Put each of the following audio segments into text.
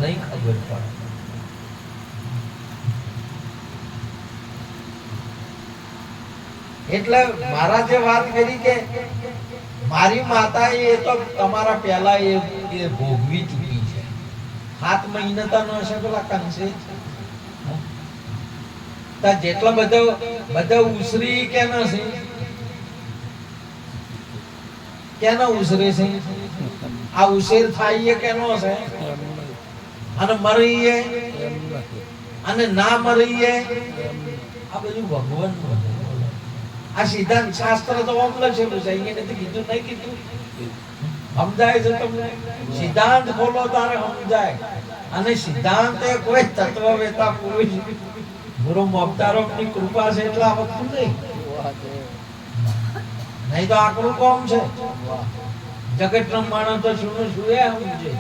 નહીં ખબર પડે. એટલે મારા જે વાત કરી કે મારી માતા એ તો તમારા પહેલા એ ભોગવી ચૂકી છે. 7 મહિના તો ન હશે પેલા કંસે જેટલા બધા ઉસરી કે ન છે કેનો ઉસરે છે? આ ઉસેર થાય કે નો છે? અને મરીએ અને ના મરીએ આ બધું ભગવાન નું. આ સિદ્ધાંત શાસ્ત્ર તો આમ લખેલું છે, અહીંયા નથી કીધું, નહીં કીધું. સમજાય છે તમને? સિદ્ધાંત ખોલો તારે સમજાય. અને સિદ્ધાંત એ કોઈ તત્વવેતા પુરુષ ગુરુ મોક્તારોની કૃપા છે એટલે આ બધું નહીં. નહીં તો આકરું કોમ છે. જગત નો માણસ તો શું શું સમજે.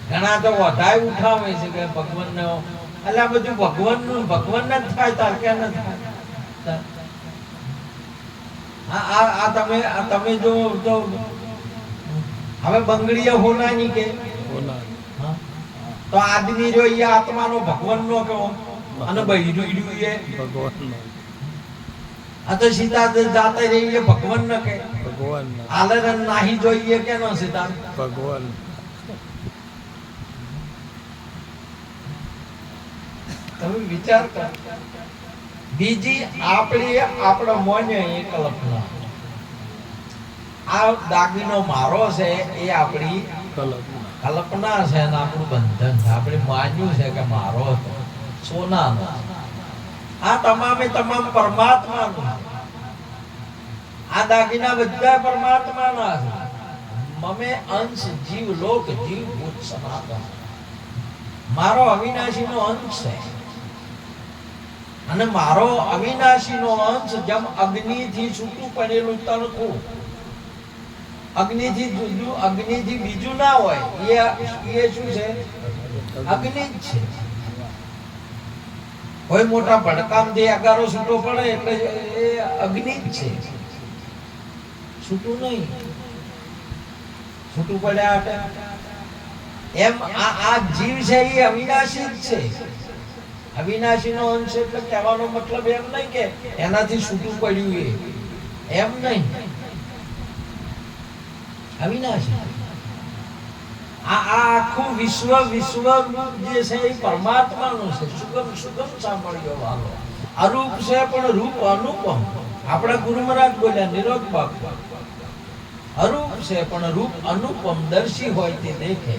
ઘણા તો વધાય ઉઠાવે છે કે ભગવાન ને, એટલે આ બધું ભગવાન ને જ થાય, તાર કે ન થાય. તમે જો હવે બંગડીયા હોનાની કે તો આદમી જો એ આત્માનો ભગવાન નો કહો અને બૈરું એ ભગવાન. આ તો સીતા જાતે રહીએ ભગવાન ન કે ભગવાન આલે નાહી જોઈએ કે ન સીતા ભગવાન. તમે વિચાર કરો. બીજી આપણા મોને એ કલ્પના. આ દાગીનો મારો છે એ આપણી કલ્પના છે અને આપણું બંધન છે. આપણે માન્યું છે કે મારો હતો સોનાનો. આ તમામે તમામ પરમાત્માનું. આ દાગીના બધા પરમાત્માના છે. મમે અંશ જીવ લોક જીવ ભૂત સનાતન. મારો અવિનાશીનો અંશ છે અને મારો અવિનાશીનો અંશ જેમ અગ્નિથી છૂટું પડેલું તણખું. અગ્નિથી બીજું ના હોય. એ શું છે? અગ્નિ જ છે. કોઈ મોટા ભડકામથી અગારો છૂટો પડે એટલે એ અગ્નિ જ છે, છૂટું નહીં. છૂટું પડ્યા એમ આ જીવ છે એ અવિનાશી જ છે. અવિનાશી નો અંશ એટલે કહેવાનો મતલબ એમ નહીં કે એનાથી છૂટું પડ્યું એમ નહીં. અવિનાશી. આ આખું વિશ્વ જે છે એ પરમાત્માનું છે. સુગમ સાંભળ્યો વાલો. અરૂપ છે પણ રૂપ અનુપમ. આપણા ગુરુ મહારાજ બોલ્યા નિરોધ બાપ, અરૂપ છે પણ રૂપ અનુપમ. દર્શી હોય તે દેખે.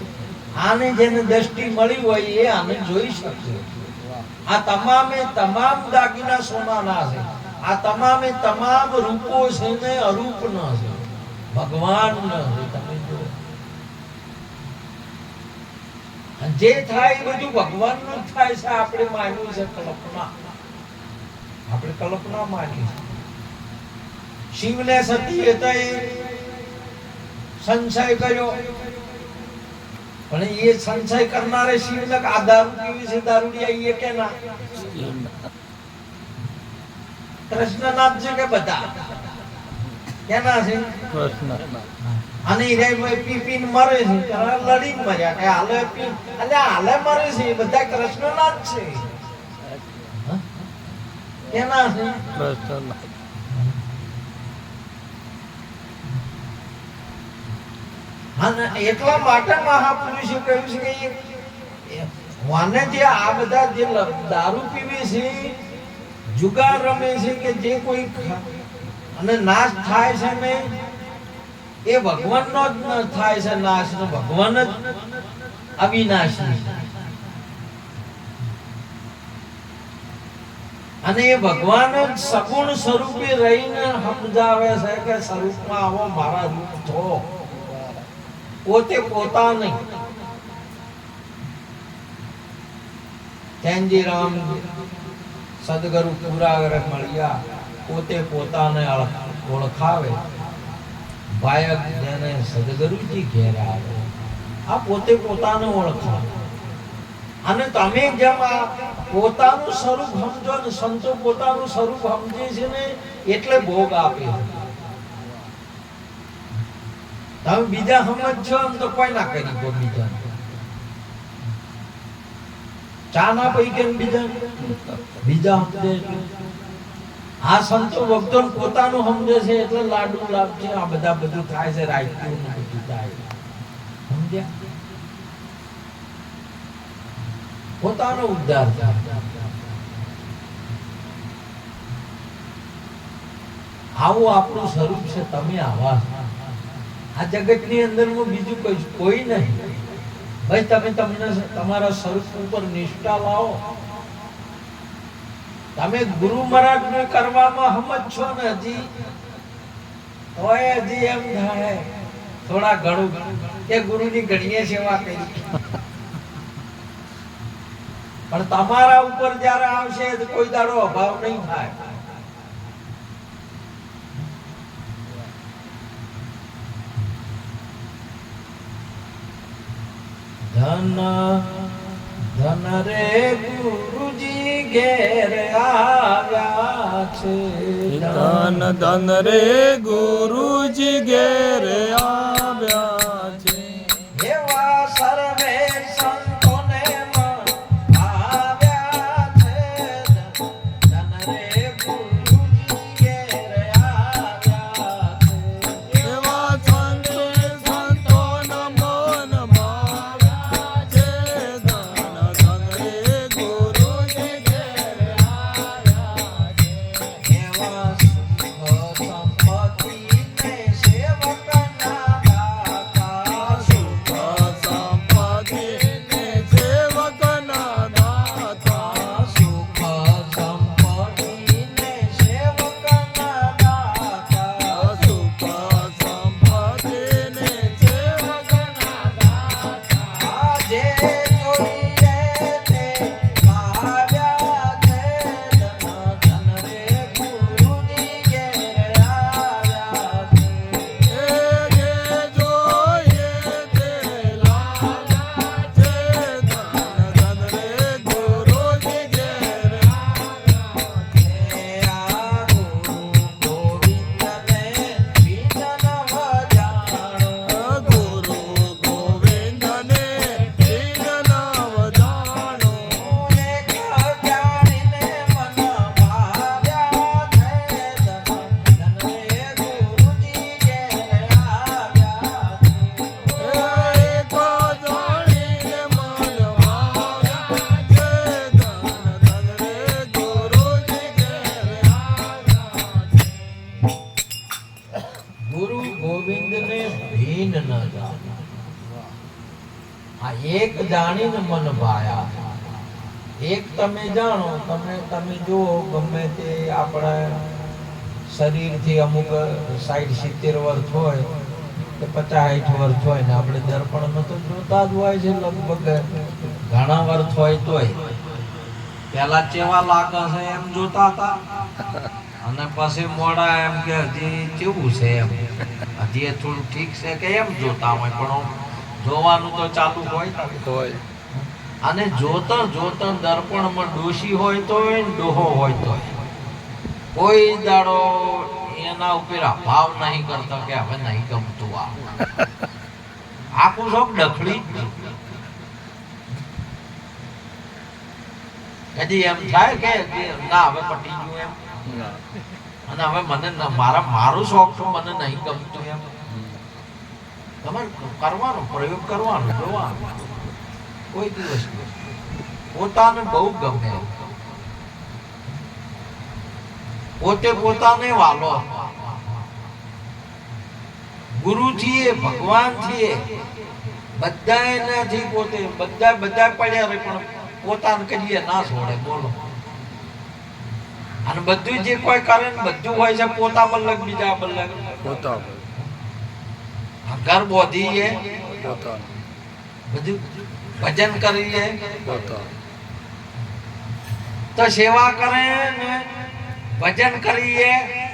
આને જેને દ્રષ્ટિ મળી હોય એ આને જોઈ શકે. આ તમામે તમામ દાગીના સોનાના છે. આ તમામે તમામ રૂપો છે ને અરૂપ ન છે, ભગવાન ન છે. તમે જો જે થાય એ બધું ભગવાન નું જ થાય છે. આપણે માન્યું છે કલ્પના. આપણે કલ્પના માની છે. શિવને સતી હતા એ સંશય કર્યો, પણ એ સંશય કરનારે શિવને આ દારૂ પીવી છે દારૂડિયા એ કે ના? કૃષ્ણનાથ છે કે બધા કેના છે? અને પી પીને મરે છે, લડીને મર્યા કે હાલે પી અને હાલે મરે છે. બધા કૃષ્ણનાથ છે. કેના છે? કૃષ્ણનાથ. અને એટલા માટે મહાપુરુષે કહ્યું છે કે વાને જે આ બધા જે દારૂ પીવે છે, જુગાર રમે છે, કે જે કોઈ અને નાશ થાય છે ને એ ભગવાનનો જ થાય છે નાશ. ભગવાન જ અવિનાશી અને એ ભગવાન જ સગુણ સ્વરૂપે રહીને સમજાવે છે કે સ્વરૂપમાં આવો, મારા રૂપ થો. પોતે પોતા નહીં. ચેનજીરામ સદગુરુ પુરા મળ્યા. પોતે પોતાને ઓળખાવે. બાયક જેને સદગુરુજી ઘેર આવે. આ પોતે પોતાને ઓળખાવે. અને તમે જેમ આ પોતાનું સ્વરૂપ સમજો ને, સંતો પોતાનું સ્વરૂપ સમજે છે ને એટલે ભોગ આપે. તમે બીજા સમજો એમ તો કોઈ ના કરી. બીજા ચા ના પી કે બીજા સમજે આ સંતો ભક્તો પોતાનું સમજે છે એટલે લાડુ લાભ છે આ બધા બધું થાય છે રાખ્યું બધું થાય સમજ્યા પોતાનો ઉદ્ધાર આવું આપણું સ્વરૂપ છે તમે આવા આ જગતની અંદરનું બીજું કોઈ નહીં ભાઈ તમે તમારા સ્વરૂપ ઉપર નિષ્ઠા લાવો તમે ગુરુ મહારાજ ને કરવામાં સમજ છો ને હજી એમ થાય થોડા ઘણું કે ગુરુની ઘણીએ સેવા કરી પણ તમારા ઉપર જ્યારે આવશે તો કોઈ દાડો અભાવ નહીં થાય ધન ધન રે ગુરુજી ઘેર આવ્યા છે ધન ધન રે ગુરુજી ઘેર આવ્યા છે એવા સર્વે સંતોને આવ્યા છે ધન રે ગુરુજી ઘેર આવ્યા છે એવા સંતો મન ભાવ્યા છે ધન ધન રે ગુરુજી ઘેર આવ્યા છે એવા સુખ સંપત્તિને સેવકના દાતા સુખ સંપત્તિને સેવકના દાતા સુખ સંપત્તિને સેવકના દાતા સુખ સંપત્તિને સેવકના દાતા આજે જોઈએ તે આવ્યા છે ધન ધન રે ગુરુજી ઘેર આવ્યા છે જે જોઈએ તે લાગ્યા છે ધન ધન રે ગુરુજી ઘેર આવ્યા છે આ ગુરુ ગોવિંદને વિજન વજાણો ગુરુ ગોવિંદને દિન નવ જાણો એક જાણીને મન ભાવ્યા છે ધન ધન રે ગુરુજી ઘેર આવ્યા છે એક જાણીને મન ભાવ્યા છે ધન ધન રે ગુરુજી ઘેર આવ્યા છે ગુરુ ગોવિંદને ભીન ન જાણો આ એક જાણીને મન ભાયા એક તમે જાણો તમે જો ગમે તે આપણા શરીરથી અમુક 60-70 વર્ષ હોય કે 50-60 વર્ષ હોય ને આપણે દર્પણમાં તો જોતા જ હોય છે લગભગ ઘણા વર્ષ હોય તોય પેલા ચેવા લાગે છે એમ જોતા હતા અને પછી મોડા એમ કે હજી કેવું છે એમ હજી એ થોડું ઠીક છે કે એમ જોતા હોય પણ આમ જોવાનું તો ચાલુ હોય ને. હોય અને જોતા જોતા દર્પણમાં ડોશી હોય તો ડોહો હોય તો કોઈ દાડો એના ઉપર ભાવ નહીં કરતા કે હવે નહીં ગમતું આ આખું સૌ ડખડી જ છે. કદી એમ થાય કે ના હવે પટી ગયું એમ અને હવે મને મારું શોખ તો મને નહીં ગમતું એમ તમારે કરવાનો પ્રયોગ કરવાનો જોવાનો કોઈ દિવસ નહીં. પોતાને બહુ ગમે પોતે પોતાને વાલો ગુરુ છીએ ભગવાન છીએ બધા એનાથી પોતે બધા પડ્યા રહે પણ પોતાને કહીએ ના છોડે બોલો અને બધું જે કોઈ કરે ને બધું હોય છે પોતા બલ્લક બીજા બલ્લક પોતા ઘર બોધીએ પોતા બધું ભજન કરીએ પોતા તો સેવા કરે ને ભજન કરીએ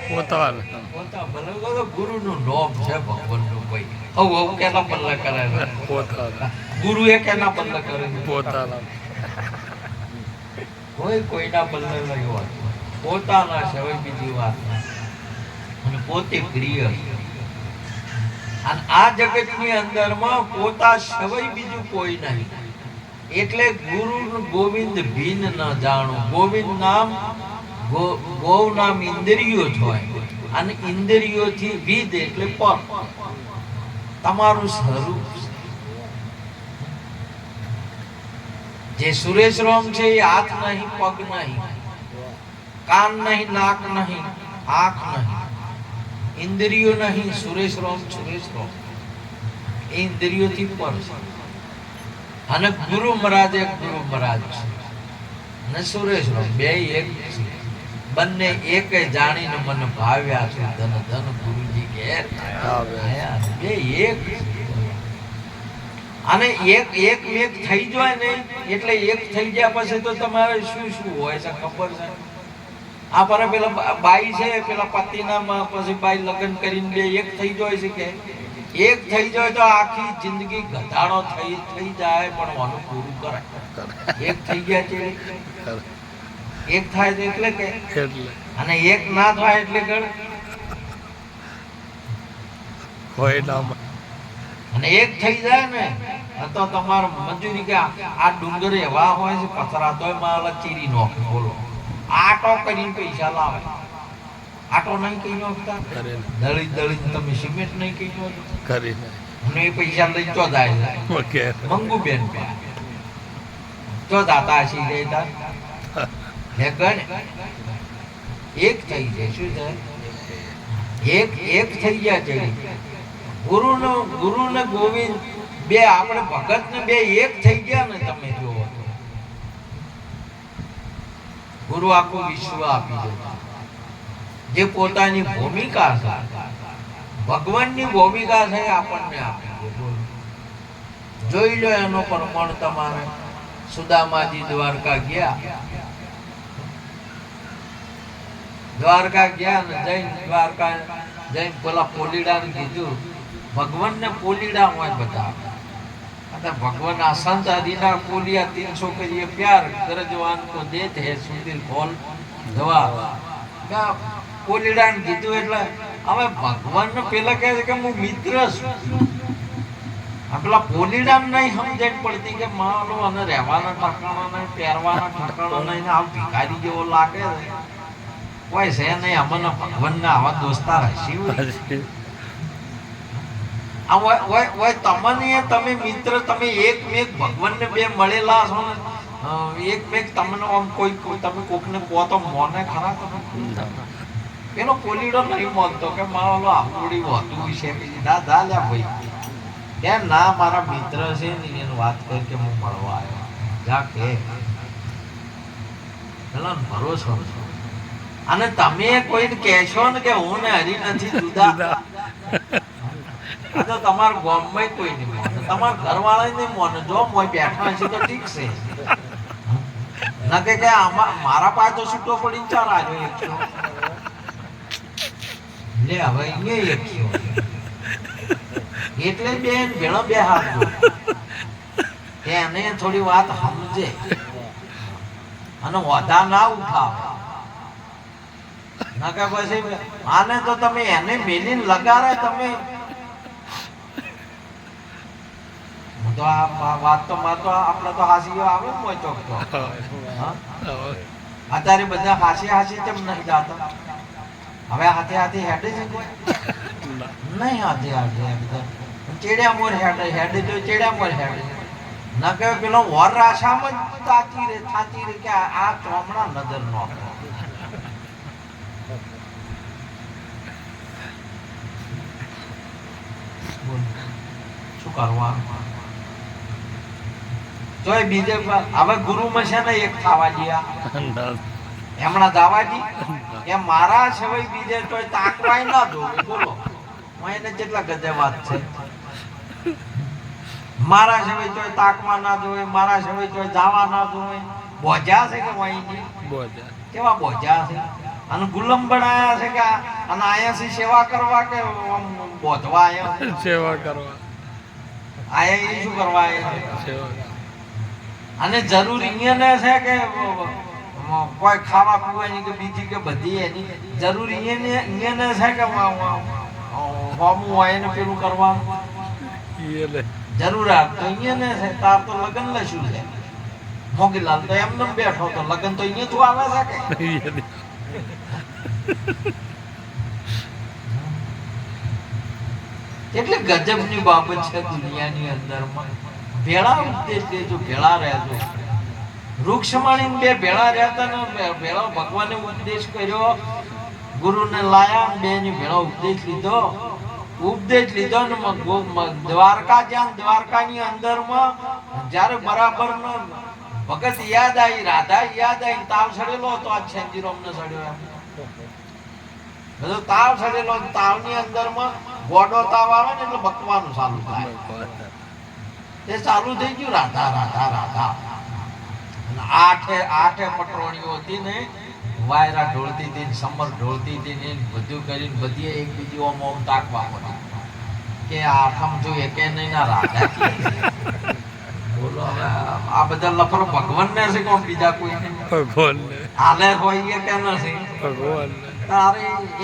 પોતા પોતા બલ્લક તો ગુરુનું નામ છે ભગવાનનું ભાઈ હવે કેના બલ્લક કરે પોતા ગુરુ એ કેના બલ્લક કરે પોતા કોઈના બલ્લક નહીં હોય પોતાના છે હવે બીજી વાત અને પોતે પ્રિય અને આ જગતની અંદરમાં પોતા સિવાય બીજું કોઈ નહીં એટલે ગુરુ ગોવિંદ ભીન ન જાણો. ગોવિંદ નામ ગોવ નામ ઇન્દ્રિયો જ હોય અને ઇન્દ્રિયોથી વિદ એટલે પર. તમારું સ્વરૂપ જે સુરેશ રોમ છે એ હાથ નહીં, પગ નહીં, કાન નહીં, નાક નહીં, આંખ નહીં, ઇન્દ્રિયો નહીં. સુરેશ રોમ એ ઇન્દ્રિયોથી પર છે. અને ગુરુ મહારાજ એક ગુરુ મહારાજ છે અને સુરેશ રોમ બે એક છે. બંને એક જાણીને મને ભાવ્યા છે. ધન ધન ગુરુજી ઘેર આયા. બે એક અને એક એક એક થઈ જાય ને એટલે એક થઈ ગયા પછી તો તમારે શું શું હોય છે ખબર છે. આ પર પેલા બાઈ છે, પેલા પતિના પછી બાઈ લગ્ન કરીને બે એક થઈ જાય છે કે એક થઈ જાય તો આખી જિંદગી ગધાડો થઈ જાય પણ આનું પૂરું કરાય. એક થઈ ગયા છે એક થાય તો એટલે કે અને એક ના થાય એટલે ગણ હોય ના. અને એક થઈ જાય ને તો તમારે મજૂરી કે આ ડુંગર એવા હોય છે પથરા તોય માલ ચીરી નોખે. બોલો આટો કરીને પૈસા લાવે. આટો નહીં કહી નોખતા, દળી દળી તમે સિમેન્ટ નહીં કહી નોખતા અને એ પૈસા લઈ ચો જાય મંગુ બેન ચો દાતા સી રહેતા હે ગણ એક થઈ જાય. શું થાય? એક થઈ ગયા છે. ગુરુ ને ગોવિંદ બે આપણે ભગત ને બે એક થઈ ગયા ને. તમે જુઓ ગુરુ આખું વિશ્વ આપી દે. જે પોતાની ભૂમિકા છે, ભગવાનની ભૂમિકા છે આપણને આપી દે. જોઈ લો એનો પ્રમાણ. તમારે સુદામાજી દ્વારકા ગયા ને જૈન દ્વારકા જૈન પેલા પોલીડાને કીધું ભગવાનને પોલીડા હોય બધા. અને ભગવાન આસંત આદિના પોલિયા 300 કરીએ પ્યાર કરજવાન કો દેત હે સુંદર ખોલ દવા. પોલીડાને કીધું એટલે હવે ભગવાનને પેલા કહે છે કે હું મિત્ર છું. પેલા પોલીડાને નહીં સમજણ પડતી કે મારો અને રહેવાના ઠકાણા નહીં, પહેરવાના ઠકાણા નહીં, આમ ભિખારી જેવો લાગે કોઈ છે નહીં. અમને ભગવાનના આવા દોસ્તાર હસી તમને તમે મિત્ર તમે એકમેક ભગવાનને બે મળેલા છો ને એકમેક તમને આમ કોઈ તમે કોકને કહો તો મોને ખરા. તમે પેલો પોલીડો નહીં માનતો કે મારો આપડી હોતું છે દાદા લ્યા ભાઈ કેમ ના મારા મિત્ર છે ને એની વાત કરી કે હું મળવા આવ્યો જા કે પેલા ભરોસો. અને તમે કોઈને કહેશો ને કે હું ને હરી નથી જુદા તો તમારા ગામમાં કોઈ નહીં મોને, તમારા ઘરવાળા નહીં મોને. જો મોય બેઠા છે તો ઠીક છે. ના કે મારા પાસે તો છૂટો પડીને ચાર આજો એકસો લે હવે અહીંયા એકસો એટલે બેન ભેળો બે હાથ એને થોડી વાત સમજે અને વધા ના ઉઠાવે. ના કે પછી આને તો તમે એને મેલીને લગાડે. તમે તો આ વાત તો આપણે તો હાસીઓ આવે ને મોય ચોક તો અત્યારે બધા હાસી કેમ નહીં જાતા? હવે હાથે હાથે હેડે છે નહીં. હાથે ચેડ્યા મોર હેડે તો ચેડ્યા મોર હેડે. ના કે પેલો વર રાશામાં જ થાતી રે કે આ ચોમડા નજર નો શું કરવાનું? તોય બીજે હવે ગુરુ માં છે ને એક ખાવા ગયા એમણા દાવાજી એમ મારા સિવાય બીજે તોય તાકવાય ના જોવે. બોલો એને કેટલા ગજે વાત છે. મારા સિવાય તોય તાકવા ના જોવે, મારા સિવાય તોય જાવા ના જોવે. બોજા છે કે વાઈની કેવા બોજા છે. અને ગુલામ બનાયા છે કે અને આયાથી સેવા કરવા કે બોધવા આયા સેવા કરવા આયા શું કરવા આયા. અને જરૂર અહીંયા છે કે કોઈ ખાવા પીવાની કે બીજી કે બધી એની જરૂર અહીંયા છે કે હોમું હોય ને પેલું કરવાનું જરૂર તો અહીંયા છે. તાર તો લગ્ન લશું છે મોગીલાલ તો એમને બેઠો તો લગન તો અહીંયા તું આવે છે કે એટલે ગજબની બાબત છે દુનિયાની અંદરમાં. ભેળા ઉપદેશ દેજો, ભેળા રહેજો. વૃક્ષમાણી બે ભેળા રહેતા ને ભેળો ભગવાને ઉપદેશ કર્યો, ગુરુને લાયા, બે ની ભેળો ઉપદેશ લીધો ને દ્વારકા જ્યાં દ્વારકાની અંદરમાં જ્યારે બરાબર નો ભગત યાદ આવી, રાધા યાદ આવી, તાવ સડેલો હતો આ છેંજીરોમ ને સડ્યો એમ બધો તાવ સડેલો, તાવની અંદરમાં ગોડો તાવ આવે ને એટલે બકવાનું ચાલુ થાય. એ ચાલુ થઈ ગયું રાધા રાધા રાધા. આઠે પટરોણીઓ હતી ને, વાયરા ઢોળતી હતી, સમર ઢોળતી હતી ને બધું કરીને બધી એકબીજી ઓમ ઓમ તાકવા પડી કે આઠમ જોઈએ કે નહીં ના રાધા બોલો. હવે આ બધા લફરો ભગવાન ને છે કોણ, બીજા કોઈ ભગવાન હાલે હોય કે નથી ભગવાન તારે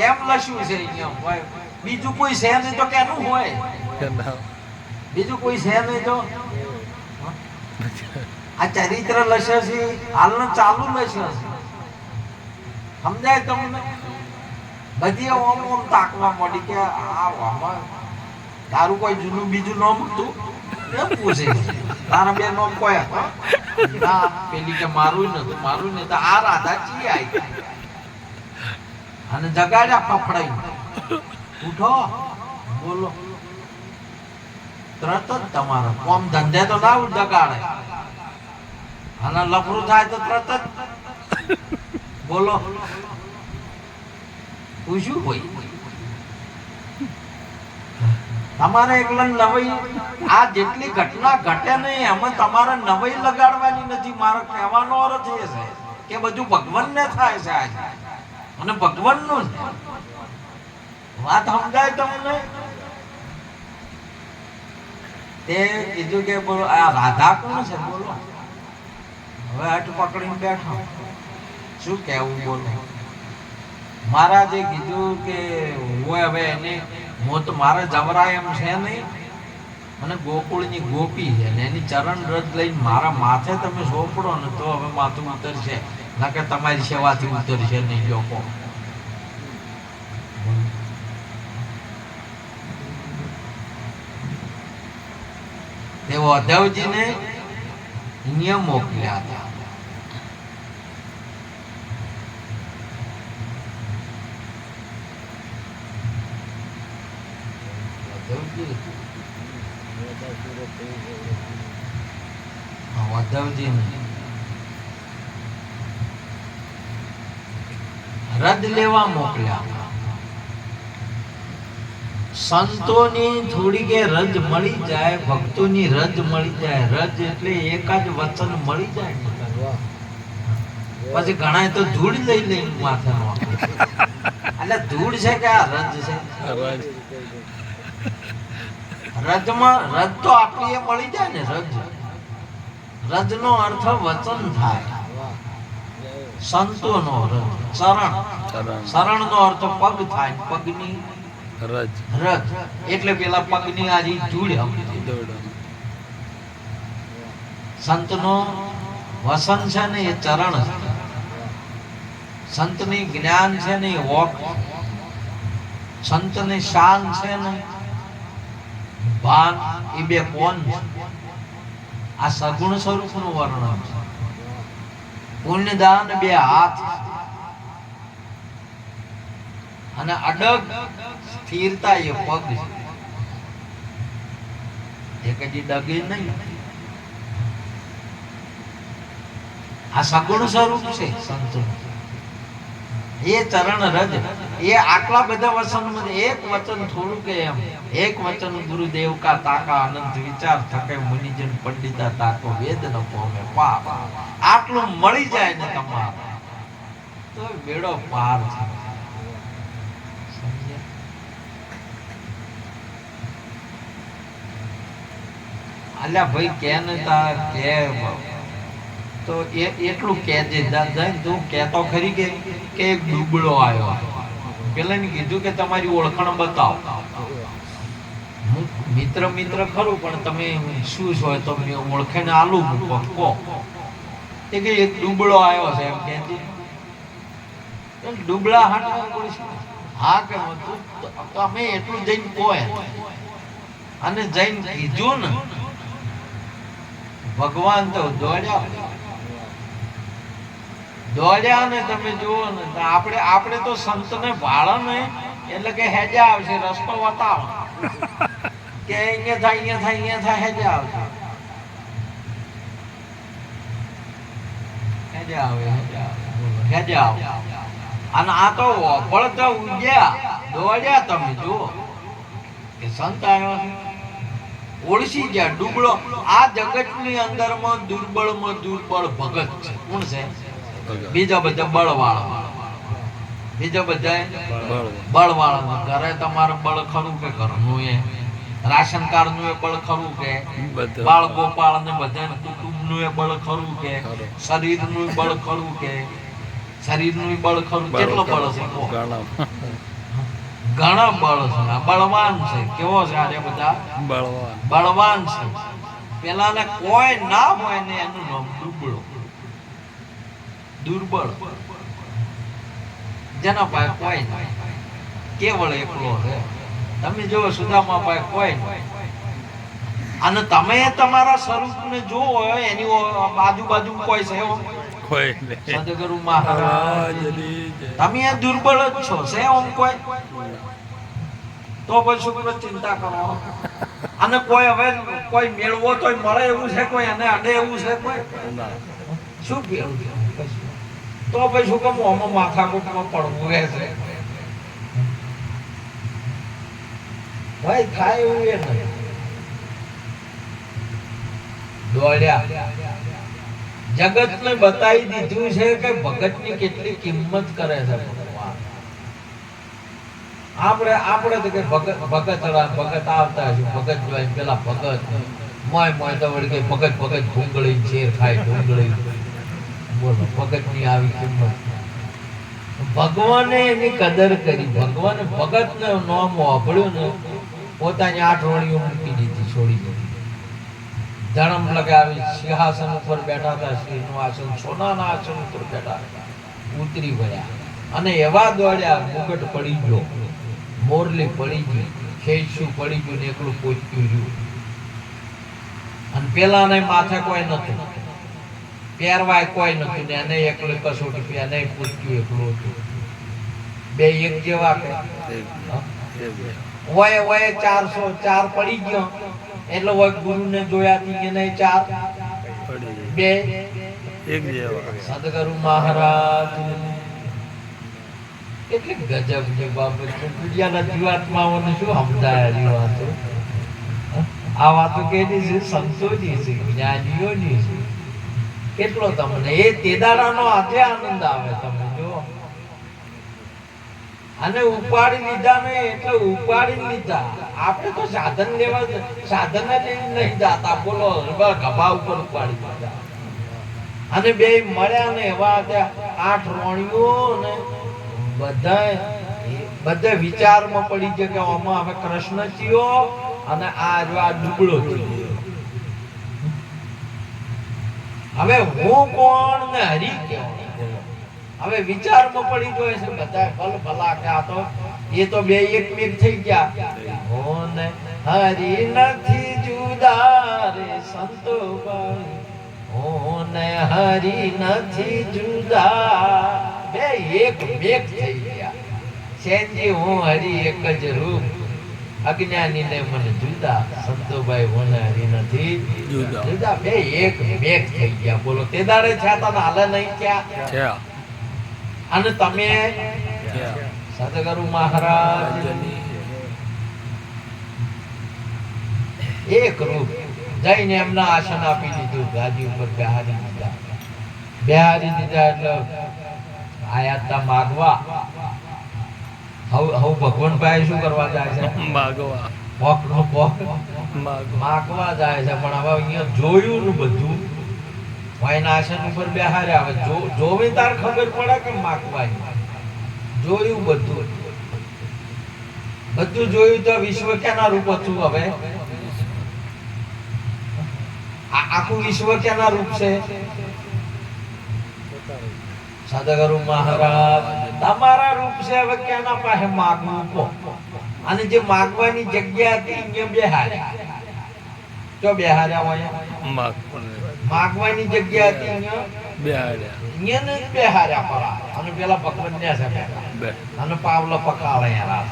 એમ લખ્યું છે અહીંયા. બીજું કોઈ છે નહીં તો કેનું હોય, બીજું કોઈ છે નહીં તો આ ચરિત્ર લશે છે હાલનું ચાલુ લશે છે. સમજાય તમને? બધી ઓમ ઓમ તાકવા મળી કે આ તારું કોઈ જૂનું બીજું નામ હતું એમ પૂછે, તારા બે નામ કોઈ હતા? પેલી કે મારું નતું, મારું નહીં. આ રાધા ચી આવી અને જગાડ્યા ફફડાઈ, ઉઠો બોલો. તરત જ તમારો કોમ ધંધે તો ના જગાડે, અને લફરું થાય તો તરત જ બોલો. પૂછ્યું કોઈ તમારે એકલા નવાઈ, આ જેટલી ઘટના ઘટે નહીં એમાં તમારે નવાઈ લગાડવાની નથી. મારો કહેવાનો અર્થ એ છે કે બધું ભગવાનને થાય છે આજે, અને ભગવાનનું જ વાત સમજાય તમને? તે કીધું કે બોલો આ રાધા કોણ છે બોલો. હવે હટ પકડીને બેઠો, શું કહેવું બોલો. મહારાજે કીધું કે હું હવે એને તો મારે જવરાય એમ છે નહીં, મને ગોકુળની ગોપી છે ને એની ચરણ રજ લઈને મારા માથે તમે સોંપડો ને તો હવે માથું ઉતરશે, ના કે તમારી સેવાથી ઉતરશે નહીં. લોકો તેઓ અધવજીને અહીંયા મોકલ્યા હતા. રદ લેવા મોકલ્યા. સંતોની થોડી કે રજ મળી જાય, ભક્તોની રજ મળી જાય. રજ એટલે એક જ વચન મળી જાય, પછી ઘણા તો ધૂળ લઈ લઈને માથે નો એટલે ધૂળ છે કે આ રજ છે. રજમાં રજ તો આટલી એ મળી જાય ને. રજ નો અર્થ વચન થાય. સંતો નો રજ શરણ, શરણ નો અર્થ પગ થાય. પગની રજ એટલે પેલા પગની આ ધૂળ. સંત નો વસન છે ને એ ચરણ છે. સંત ની જ્ઞાન છે ને એ વોક. સંત ની શાન છે ને ભાન, એ બે કોણ છે. આ સગુણ સ્વરૂપ નું વર્ણન છે. પુણ્યદાન બે હાથ અને અડગ સ્થિરતા એ પગ છે. એક જ ડગે નહીં. આ સગુણ સ્વરૂપ છે સંતો. એ ચરણ રજ એ આટલા બધા વચન એક વચન થોડું કે એમ એક વચન ગુરુદેવ કા તાકા અનંત વિચાર થકે મુનિજન પંડિતા તાકો વેદ ન પોમે પાપ. આટલું મળી જાય ને તમારે તો બેડો પાર છે. અલ્યા ભાઈ કે ને તાર કે તો એટલું કહેજે તું કહેતો ખરી કે એક ડૂબળો આવ્યો. પેલા ને કીધું કે તમારી ઓળખાણ બતાવો. મિત્ર ખરું પણ તમે શું છો તો ઓળખાણ આલુ કહો. તે કે એક ડૂબળો આવ્યો છે એમ કે ડૂબળા હાટવા બોલીશું હા કે તમે એટલું જઈને કોઈ અને જઈને કીધું ને ભગવાન તો દોડ્યા ને તમે જુઓ ને આપણે તો સંતને ભાળો ને એટલે કે હેજા આવશે રસ્તો બતાવો કે અહીંયા થાય હેજા આવશે હેજા આવે અને આ તો વળતા ઉગ્યા દોડ્યા તમે જુઓ કે સંત આવ્યો છે ઓળસી ગયા ડૂબળો આ જગતની અંદરમાં દુર્બળમાં દુર્બળ ભગત છે કોણ છે બીજા બધા બળવાળા બીજા બધા બળવાળા ઘરે તમારું બળ ખરું કે ઘરનું એ રાશન કાર્ડ નું એ બળ ખરું કે બાળ ગોપાળ ને બધા કુટુંબ નું એ બળ ખરું કે શરીર નું બળ ખરું કે શરીર નું બળ ખરું કેટલો બળ છે ઘણા બળ છે બળવાન છે કેવો છે આજે બધા બળવાન છે પેલા ને કોઈ ના હોય ને એનું નામ દુર્બળ દુર્બળ જેના પાસે કોઈ નહીં કેવળ એકલો છે તમે જો સુદામા પાસે કોઈ નહીં અને તમે તમારા સ્વરૂપને જોવો એની આજુબાજુ કોઈ છે સદગુરુ મહારાજ તમે દુર્બળ જ છો છે ઓમ કોઈ તો પછી શું ચિંતા કરો અને કોઈ હવે કોઈ મેળવો તોય મળે એવું છે કોઈ અને અડે એવું છે કોઈ શું કેવું છે તો પછી શું કેમ આમાં માથાકૂટમાં પડવું રહેશે ભાઈ થાય એવું એ નહીં દોડ્યા જગતને બતાવી દીધું છે કે ભગતની કેટલી કિંમત કરે છે ભગવાન આપણે તો કે ભગત આવતા છે ભગત જોઈ પેલા ભગત મોય તો વળી કે ભગત ભૂંગળી શેર ખાય ભૂંગળી બોલો ભગતની આવી કિંમત ભગવાને એની કદર કરી ભગવાને ભગતને નામ વાપર્યું ને પોતાની 8 વણીઓ મૂકી દીધી છોડી દીધી ધર્મ લગાવી સિંહાસન ઉપર બેઠા હતા શ્રીનું આસન સોનાના આસન ઉપર બેઠા ઉતરી ગયા અને એવા દોડ્યા મુગટ પડી ગયો મોરલી પડી ગઈ ખેસું પડી ગયું ને એકલું પોચક્યું રહ્યું અને પેલાને માથે કોઈ નતું પહેરવાય કોઈ નતું ને એને એકલું કસોટી પી એને પોચક્યું એકલું હતું બે એક જેવા કે હોય 404 પડી ગયો એટલે હોય ગુરુને જોયા થી એને 4 બે એક જેવા સદગુરુ મહારાજ એટલે ગજબ ની બાબત છે દુનિયાના જીવાત્માઓને શું સમજાય આ વાતો આ વાતો કેની છે સંતોની છે જ્ઞાનીઓની છે કેટલો તમને એ તેદાડાનો આજે આનંદ આવે તમે જો અને ઉપાડી લીધા ને એટલે ઉપાડી લીધા આપણે તો સાધન લેવા સાધન નહીં જાતા બોલો ગભા ઉપર ઉપાડી લીધા અને બે મળ્યા ને એવા 8 રોણીઓ ને બધા વિચારમાં પડી ગયા કે આમાં હવે કૃષ્ણ થયો અને આ ડૂબળો થયો હવે હું કોણ ને હરી કેવો હવે વિચારમાં પડી ગયો છે બધા ભલા કે આ તો એ તો બે એકમેક થઈ ગયા ઓને હરી નથી જુદા રે સંતોભાઈ ઓને હરી નથી જુદા બે એકમેક થઈ ગયા સેનજી હું હરી એક જ રૂપ અજ્ઞાની ને મને જુદા સંતોભાઈ ઓને હરી નથી જુદા બે એકમેક થઈ ગયા બોલો તે દાડે છે તો હાલે નહીં ક્યાં અને તમે સદગુરુ મહારાજ એક રૂપ જઈને એમના આસન આપી દીધું ગાદી ઉપર બેહારી દીધા એટલે આયા તા માગવા હવે ભગવાન ભાઈ શું કરવા જાય છે માગવા જાય છે પણ હવે અહીંયા જોયું ને બધું વાયના આસન ઉપર બેહાર્યા હવે જોવે તાર ખબર પડે કે માગવાય જોયું બધું જોયું તો વિશ્વ ક્યાંના રૂપ હતું હવે આખું વિશ્વ ક્યાંના રૂપ છે સદગુરુ મહારાજ તમારા રૂપ છે હવે કેના પાસે માગવું કો અને જે માગવાની જગ્યા હતી અહીંયા બેહાર્યા જો બેહાર્યા હોય માગવાની જગ્યા હતી અહીંયા અહીંયા ને બેહાર્યા પરા અને પેલા ભગવાન ને છે અને પાવલો પકાળે યાર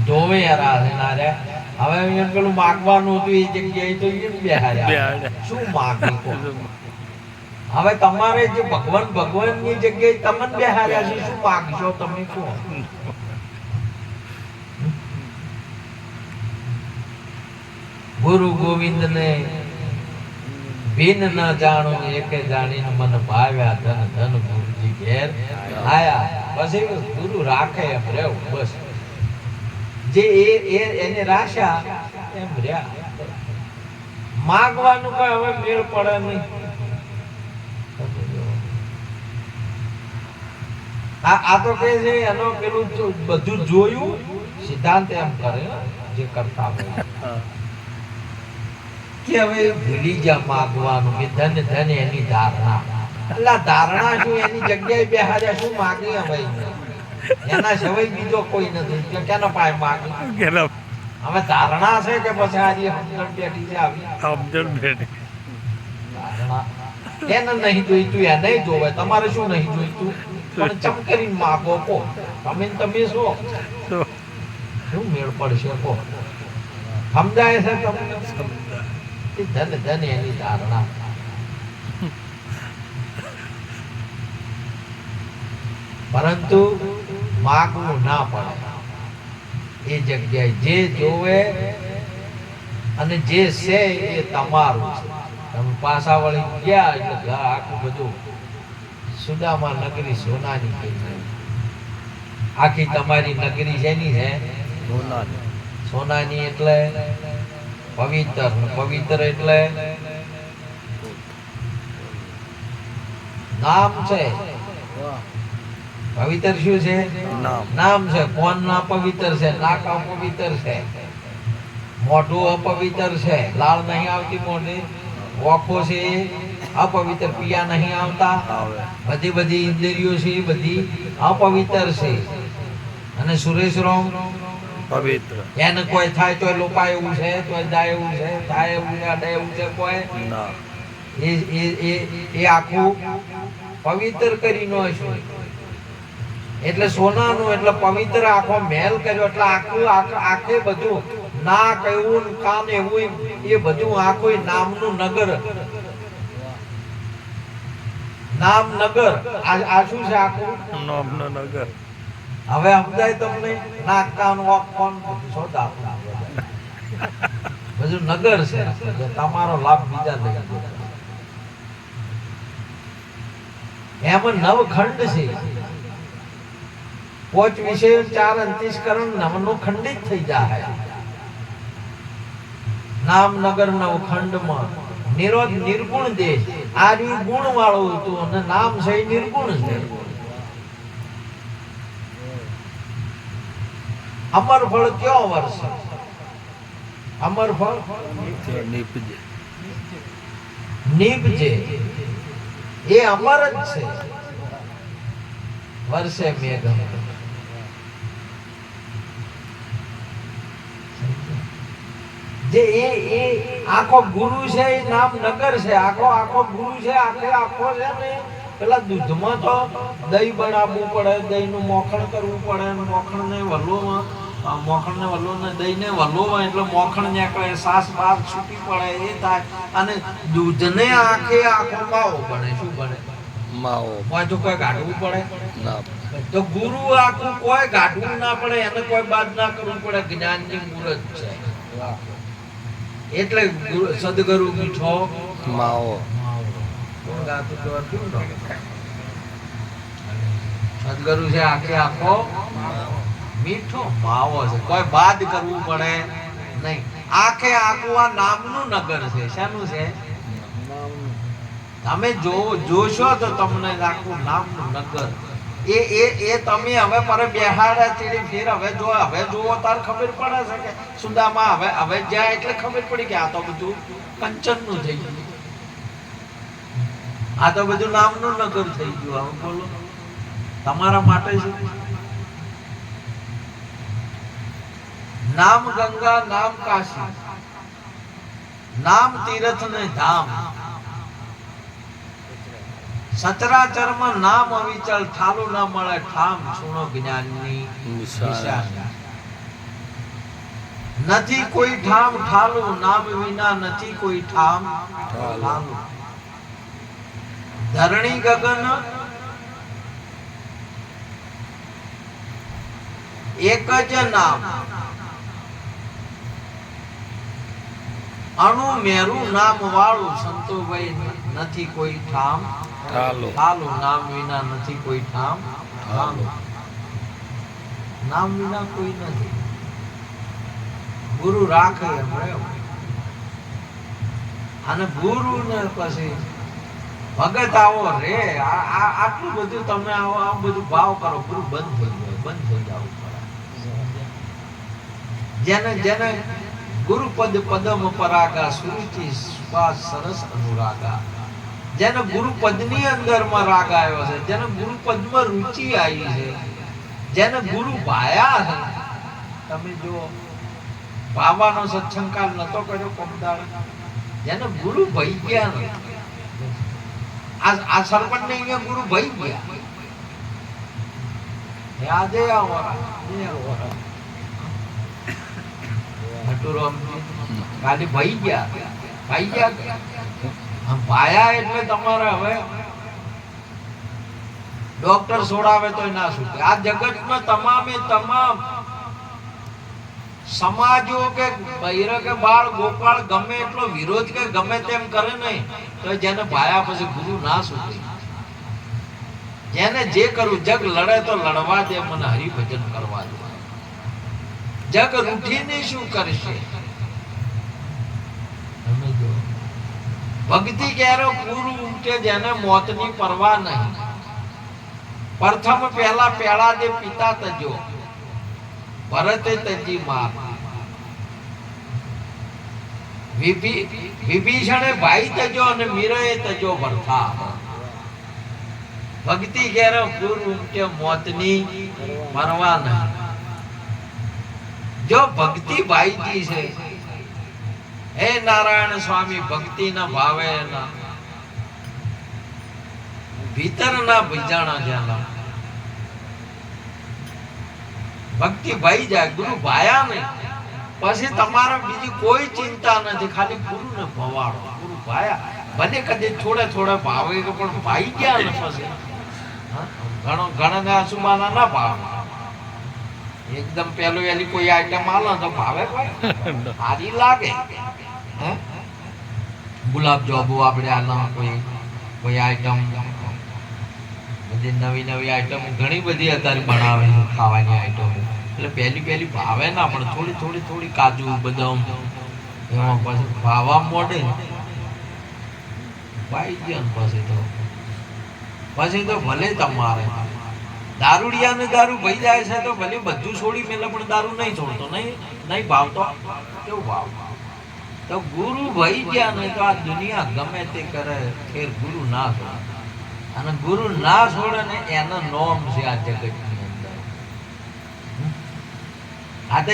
ધોવે યાર ના રે હવે અહીંયા પેલું માગવાનું હતું એ જગ્યાએ તો અહીંયા બેહાર્યા શું માગી કો હવે તમારે જે ભગવાનની જગ્યાએ તમને બેહાર્યા છે શું માગશો તમે કહો ગુરુ ગોવિંદ ને બિન ન જાણો એકે જાણીને મન ભાવ્યા ધન ધન ગુરુજી ઘેર આયા પછી ગુરુ રાખે એમ રહેવું બસ જે એને રાશા એમ રહ્યા માગવાનું કઈ હવે મેળ પડે નહીં આ તો કે છે એનો પેલું બધું જોયું સિદ્ધાંત એમ કરે જે કરતા હોય કે હવે ભૂલી જા માગવાનું કે ધન ધન એની ધારણા એટલે ધારણા શું એની જગ્યાએ બેહાર્યા શું માગી હવે એના સિવાય બીજો કોઈ નથી કેનો પાય માગી હવે ધારણા છે કે પછી આજે સમજણ બેઠી છે આવી સમજણ બેઠી ધારણા એને નહીં જોઈતું એ નહીં જોવે તમારે શું નહીં જોઈતું પણ ચમ કરીને માગો કો તમે શું મેળ પડશે કો સમજાય છે તમને ધન ધન એની ધારણા પરંતુ માગવું ના પડે એ જગ્યાએ જે જોવે અને જે છે એ તમારું છે તમે પાછા વળી ગયા એટલે ઘર આખું બધું સુદામા નગરી સોનાની થઈ ગઈ આખી તમારી નગરી શેની છે સોનાની એટલે પવિત્ર પવિત્ર એટલે નામ છે પવિત્ર શું છે નામ છે કોણ ના પવિત્ર છે નાક અપવિત્ર છે મોઢું અપવિત્ર છે લાળ નહીં આવતી મોઢે ઓખો છે અપવિત્ર પિયા નહીં આવતા બધી ઇન્દ્રિયો છે બધી અપવિત્ર છે અને સુરેશ રામ પવિત્ર એને કોઈ થાય તો લોપાય એવું છે તો જાય એવું છે થાય એવું છે અડે એવું છે કોઈ એ આખું પવિત્ર કરી નો છે એટલે સોનાનું એટલે પવિત્ર આખો મહેલ કર્યો એટલે આખું આખે બધું નાક એવું કાન એવું એ બધું આખું નામનું નગર નામનગર આ શું છે આખું નામનગર હવે સમજાય તમને નાક કાન વાક કોણ સોદા બધું નગર છે તમારો લાભ બીજા લઈ એમાં નવ ખંડ છે 5 વિષય 4 અંતિષ્કરણ નવનું ખંડિત થઈ જાય નામનગર નવ ખંડમાં નિરોધ નિર્ગુણ દેશ આ ગુણ વાળું હતું અને નામ છે નિર્ગુણ છે અમર ફળ કયો વર્ષ અમર ફળ નીપજે એ અમર જ છે વર્ષે મેઘ જે એ આખો ગુરુ છે એ નામ નગર છે આખો ગુરુ છે આખો છે ને પેલા દૂધમાં તો દહીં બનાવવું પડે દહીં નું મોખણ કરવું પડે મોખણ ને દહીં ને વલોવા એટલે મોખણ નીકળે સાસ બાર છૂટી પડે એ થાય અને દૂધ ને આખો માવો બને શું બને માવો તો કોઈ કાઢવું પડે ના તો ગુરુ આખું કોઈ કાઢવું ના પડે એને કોઈ બાદ ના કરવું પડે જ્ઞાન ની મૂર્ત છે એટલે સદગુરુ મીઠો માવો સદગુરુ છે આખો મીઠો માવો છે કોઈ બાદ કરવું પડે નહીં આખું આ નામનું નગર છે શાનું છે તમે જોશો તો તમને આખું નામનું નગર એ તમે હવે પર બેહાડા ચીડી ફેર હવે જોવો તાર ખબર પડે છે કે સુદામા હવે જાય એટલે ખબર પડી કે આ તો બધું કંચન નું થઈ ગયું આ તો બધું નામનું નગર થઈ ગયું હવે બોલો તમારા માટે છે. નામ ગંગા નામ કાશી નામ તીર્થ ને ધામ સચરાચરમાં નામ અવિચળ ઠાલું ન મળે ઠામ સુણો જ્ઞાનની નિશાની. નથી કોઈ ઠામ ઠાલું નામ વિના નથી કોઈ ઠામ ઠાલું. ધરણી ગગન એક જ નામ અણુ મેરું નામ વાળું સંતોભાઈ નથી કોઈ ઠામ ઠાલું. નામ વિના નથી કોઈ ઠામ ઠાલું. નામ વિના કોઈ નથી. ગુરુ રાખે એમ રહ્યો. અને ગુરુ ને પછી ભગત આવો રે આટલું બધું તમે આવો બધું ભાવ કરો ગુરુ બંધ થઈ જાય. બંધ થઈ જવું પડે. જેને જેને ગુરુપદ પદમ પરાગા સુરુચિ શ્વાસ સરસ અનુરાગા. જેને ગુરુપદ ની અંદર માં રાગ આવ્યો છે, જેને ગુરુપદ માં રુચિ આવી છે, જેને ગુરુ ભાયા છે. તમે જો બાવાનો સત્સંગ નતો કર્યો કોમદાર, જેને ગુરુ ભઈ ગયા ને આ સરપંચ ને અહીંયા ગુરુ ભઈ ગયા. આજે ખાલી ભઈ ગયા. ભાયા એટલે તમારે હવે ડોક્ટર છોડાવે તો ના છૂટે. આ જગતમાં તમામે તમામ સમાજો કે બૈર કે બાળ ગોપાળ ગમે એટલો વિરોધ કે ગમે તેમ કરે નહીં તો જેને ભાયા પછી ગુરુ ના છૂટે. જેને જે કરવું જગ લડે તો લડવા દે, મને હરિભજન કરવા દે. જગ રૂઠીને શું કરશે? ભક્તિ ક્યારે પૂરું કે જેને મોતની પરવા નહીં. પ્રથમ પહેલા પેળા દે પિતા તજો ભરતે તજી માર. વિભીષણે ભાઈ તજો અને મીરાએ તજો ભરથા. ભક્તિ ક્યારે પૂરું કે મોતની પરવા નહીં. જો ભક્તિ ભાઈજી છે, હે નારાયણ સ્વામી ભક્તિ ના ભાવે ના ભીતર ના ભીજાણા જ્યાં ભક્તિ ભાઈ જાય. ગુરુ ભાયા નહીં પછી તમારે બીજી કોઈ ચિંતા નથી. ખાલી ગુરુ ને ભવાડો. ગુરુ ભાયા ભલે કદી થોડે થોડે ભાવે પણ ભાઈ ગયા ને પછી ઘણા ને આસુમાના ના ભાવે. એકદમ પેલું એલી કોઈ આઈટમ આલો તો ભાવે સારી લાગે. ગુલાબ જાંબુ આપણે આના કોઈ આઈટમ બધી નવી નવી આઈટમ ઘણી બધી અત્યારે બનાવે છે ખાવાની આઈટમ. એટલે પહેલી ભાવે ના પણ થોડી કાજુ બદામ એમાં પછી ભાવા મોડે ભાઈ ગયા. પછી તો ભલે તમારે દારૂડિયા ને દારૂ ભઈ જાય છે તો ભલે બધું છોડી મેલે પણ દારૂ નહીં છોડતો. નહીં ભાવતો કેવું ભાવ. તો ગુરુ ભઈ ગયા ને તો આ દુનિયા ગમે તે કરે ફેર ગુરુ ના છોડે. અને ગુરુ ના છોડે ને એનો નોમ છે આ જગત ની અંદર. આ તો